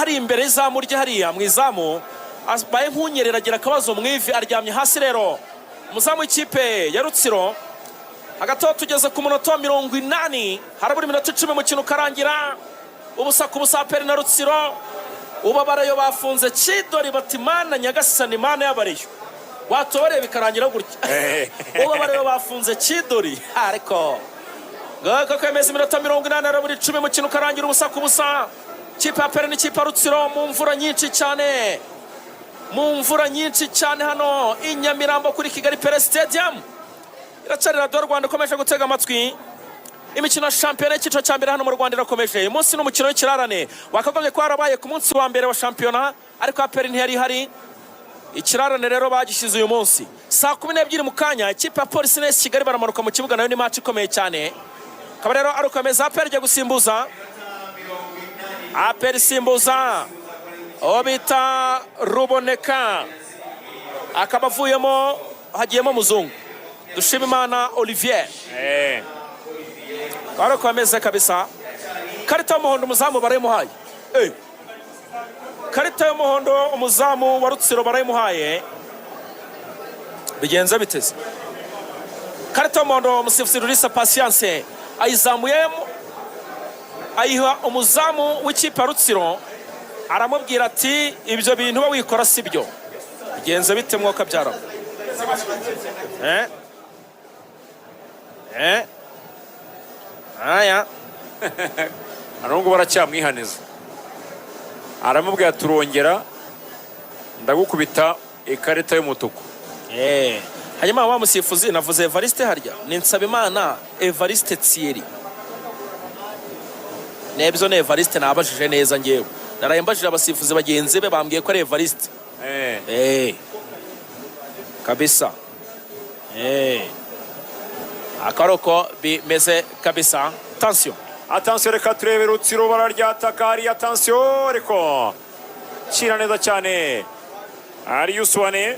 hari imbere y'izamu rye hariya mu izamu abaye nk'unyerera agira akabazo mu ivi aryamye hasi rero umuzamu w'ikipe ya Rutsiro hagati aho tugeze ku munota wa 80 harabura iminota 10 umukino ukarangira ubusa ku busa APR na Rutsiro ubabarayo bafunze Kidori batimana Nyagasani Mana y'abariyo watobereye bikarangira gutya ubabarayo bafunze Kidori ariko ngaka kwemeza iminota 80 harabura 10 umukino ukarangira ubusa ku busa kipe APR n'ikipe Rutsiro mu mvura nyinshi cyane hano i Nyamirambo kuri Kigali Pele Stadium iracarira do Rwanda komeje gutega amatwi imikino ya shampiyona y'ikiciro cya mbere hano mu Rwanda irakomeje umunsi n'umukino w'ikirarane wakagombye ko harabaye ku munsi wa mbere wa shampiyona ariko APR ntiyari hari ikirarane rero bagishyize uyu munsi saa 12 mu kanya ikipe ya Police NS Kigali baramaruka mu kibuga nayo ni match ikomeye cyane kaba rero arukomeza APR igiye gusimbuza APR simbuza obita Ruboneka akaba avuyemo hagiyemo muzungu Dushimimana Olivier karo kwameze kabisa karita y'umuhondo umuzamu barayimuhaye karita y'umuhondo umuzamu wa Rutsiro barayimuhaye bigenze biteze karita y'umuhondo umusifuzi Rulisa Patience ayizamuyemo ayiha umuzamu w'ikipe Rutsiro aramubwira ati ibyo bintu wikora sibyo bigenze bite mwoka byara aya arungu baracyamwihaniza aramubwira turongera ndagukubita ikarita y'umutuku hanyuma wa musifuzi navuze Evariste harya ni Nsabimana Evariste Thierry nebyo ne Evariste nabajije neza ngewe narayembajije abasifuzi bagenzi be bambwiye ko ari Evariste kabisa akaroko bimeze kabisa attention reka turebe Rutsiro bararyataka ari attention ariko kira neza cyane ari Yuswane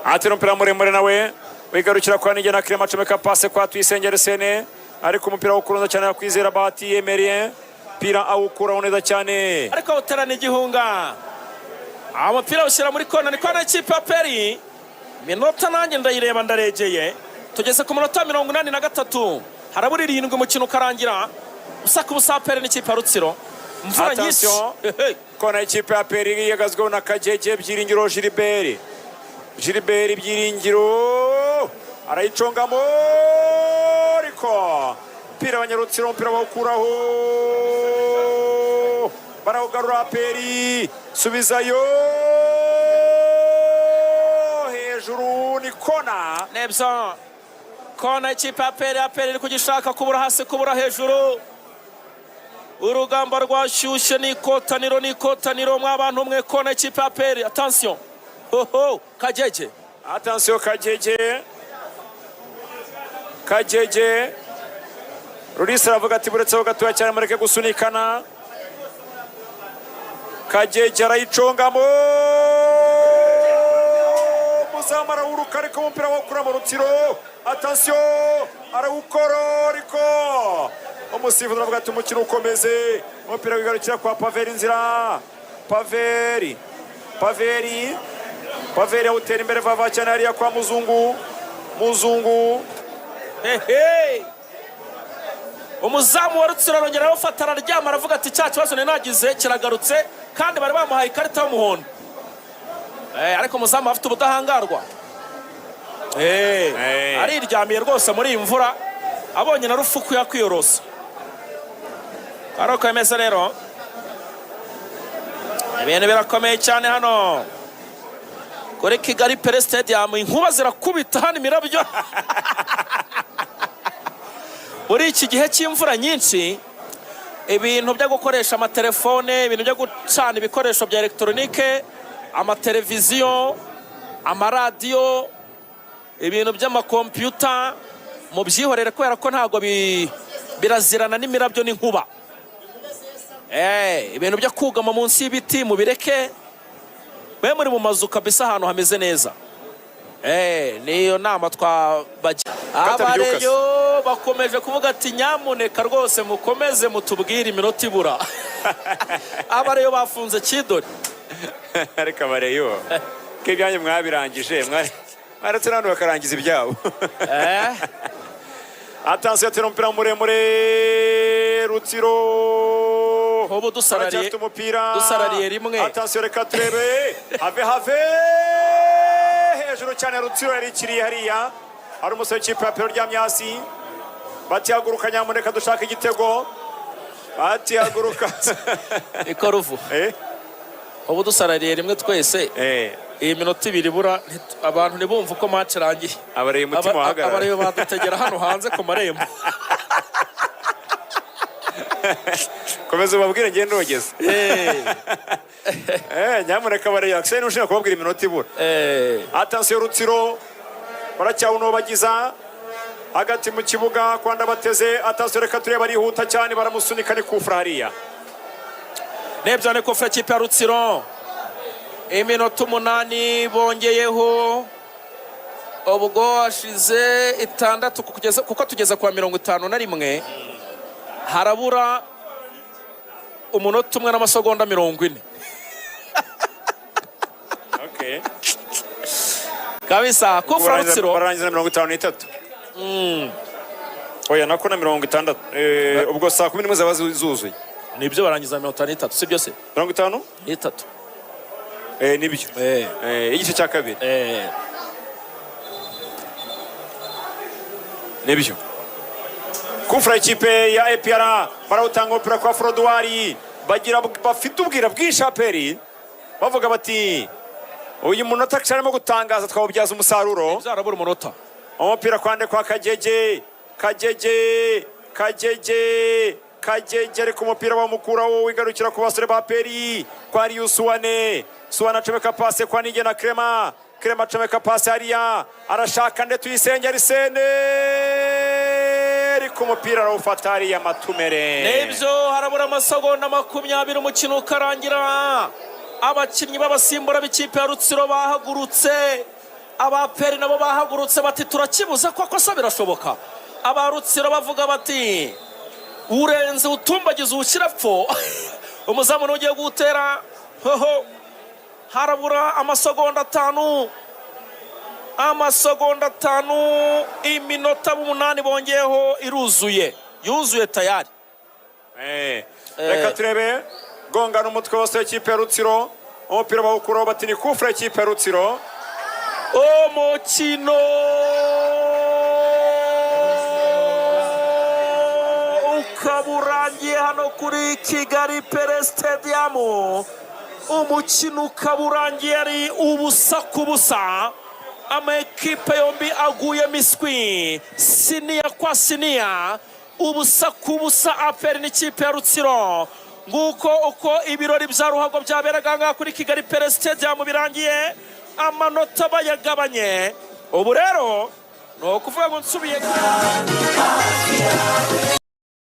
atero mpira muremure nawe wigarukira kwa Nige na Clement acomeka passe kwa Tuyisengere Sene ariko umupira w'ukurunza cyane yakwizera Bahati Emerien pira awukura neza cyane ariko uterana igihunga umupira ushyira muri kona ni kona ikipe APR minota nanjye ndayireba ndaregeye tugeze ku munota 83 harabura 7 umukino ukarangira usaka ubusa APR n'ikipe Rutsiro mvura nyinshi kona ikipe APR yagazweho na Kajeje Byiringiro Gilbert Byiringiro arayicongamo ariko pira abanyarutsiro mpira bawukuraho barawugarura APR subizayo hejuru ni kona nebza kona ikipe APR iri kugishaka kubura hasi kubura hejuru urugamba rwashyushye ni kotaniro mw'abantu mwe kona ikipe APR attention Kajeje attention Kajeje Rulisa aravuga ati buretseho gatoya cyane mureke gusunikana Kajeje arayicongamo muzamara uruka ariko umupira wokura mu Rutsiro attention arawukora ariko umusifuzi aravuga ati umukino ukomeze umupira wigarukira kwa Paveri inzira Paveri awutera imbere vava cyane hariya kwa Muzungu umuzamu wa Rutsiro arongera awufata araryama aravuga ati cya kibazo nagize kiragarutse kandi bari bamuhaye ikarita y'umuhondo ariko umuzamu afite ubudahangarwa ariryamiye rwose muri iyi mvura abonye na rufuku yakwiyorosa ariko yemeze rero ibintu birakomeye cyane hano kuri Kigali Pele Stadium inkuba zirakubita hano imirabyo muri iki gihe cy'imvura nyinshi ibintu byo gukoresha amatelefone ibintu byo gucana ibikoresho bya electronique amateleviziyo amaradiyo ibintu by'amakompiyuta mu byihorere kubera ko ntago birazirana n'imirabyo n'inkuba ibintu byo kugama munsi y'ibiti mu bireke muri mu mazu kabisa ahantu hameze neza niyo nama twabajya abareyo bakomeje kuvuga ati nyamuneka rwose mukomeze mutubwire iminota ibura. Abareyo bafunze Kidori. Ariko abareyo ko ibyanyu mwabirangije mwaretse n'abantu bakarangiza ibyabo. Atansiyo atera umupira muremure Rutsiro. Ubu dusarariye rimwe. Atansiyo reka turebe have hejuru cyane Rutsiro yari ikiriye hariya. Hari umusore w'ikipe ya Pero uryamye hasi. Batihaguruka nyamuneka dushaka igitego. Batihaguruka. Iko ruvu. Ubu dusarariye rimwe twese. Iyi minota ibiri bura abantu ntibumva uko match irangiye. Abareye umutima wahagarara. Abareye badutegera hano hanze ku marembo. Komeza ubabwire ngende ogeze. Nyamuneka abareye akse n'ushaka kubabwira iminota ibura. Atansiyo Rutsiro baracyawuno bagiza hagati mu kibuga kwanda bateze. Atansiyo reka turebe barihuta cyane baramusunika ni kufra hariya. Nebyo ne kufra kipe ya Rutsiro. Iminota 8 bongeyeho ubwo ashize 6 kugeza kuko tugeza kwa 51 harabura umunota umwe n'amasegonda 40. Okay. Kabisa kufra Rutsiro barangiza 53. Oya nako na 60. Ubwo saa 11 zaba zuzuye. Nibyo barangiza 53 sibyo se? 53? 3. Nibyo. Igice cya kabiri. Nibyo. Kufra ikipe ya APR barawutanga umupira kwa Frodouari bagira bafite ubwira bw'ishaperi bavuga bati uyu munota cyarimo gutangaza twabubyaza umusaruro. Zarabura umunota. Umupira kwande kwa Kagege ariko umupira bamukuraho wigarukira ku basore ba Peri kwa Suwane acomeka pase kwa Nige na Clement acomeka pase hariya arashaka nde tuyisenge Arsene ariko umupira arawufata hariya Matumere. Nebyo harabura amasegonda 20 umukino ukarangira. Abakinnyi b'abasimbura b'ikipe ya Rutsiro bahagurutse. Aba Peri nabo bahagurutse bati turakibuza koko se birashoboka. Aba Rutsiro bavuga bati urenze utumbagiza ukirapfo. Umuzamu ugiye gutera harabura amasegonda 5 iminota 8 bongeyeho yuzuye tayari. Reka turebe gongana umutwe wose w'ikipe ya Rutsiro umupira bawukuraho bati ni kufra ikipe ya Rutsiro. Umukino ukaburangiye hano kuri Kigali Pele Stadium. Umukino ukaburangiye ari ubusa ku busa. Amakipe yombi aguye miswi sinia kwa sinia. Ubusa ku busa APR n'ikipe ya Rutsiro. Nguko uko ibirori bya ruhago byaberaga ngaha kuri Kigali Pele Stadium birangiye. Amanota bayagabanye. Ubu rero no kuvuga ngo nsubiye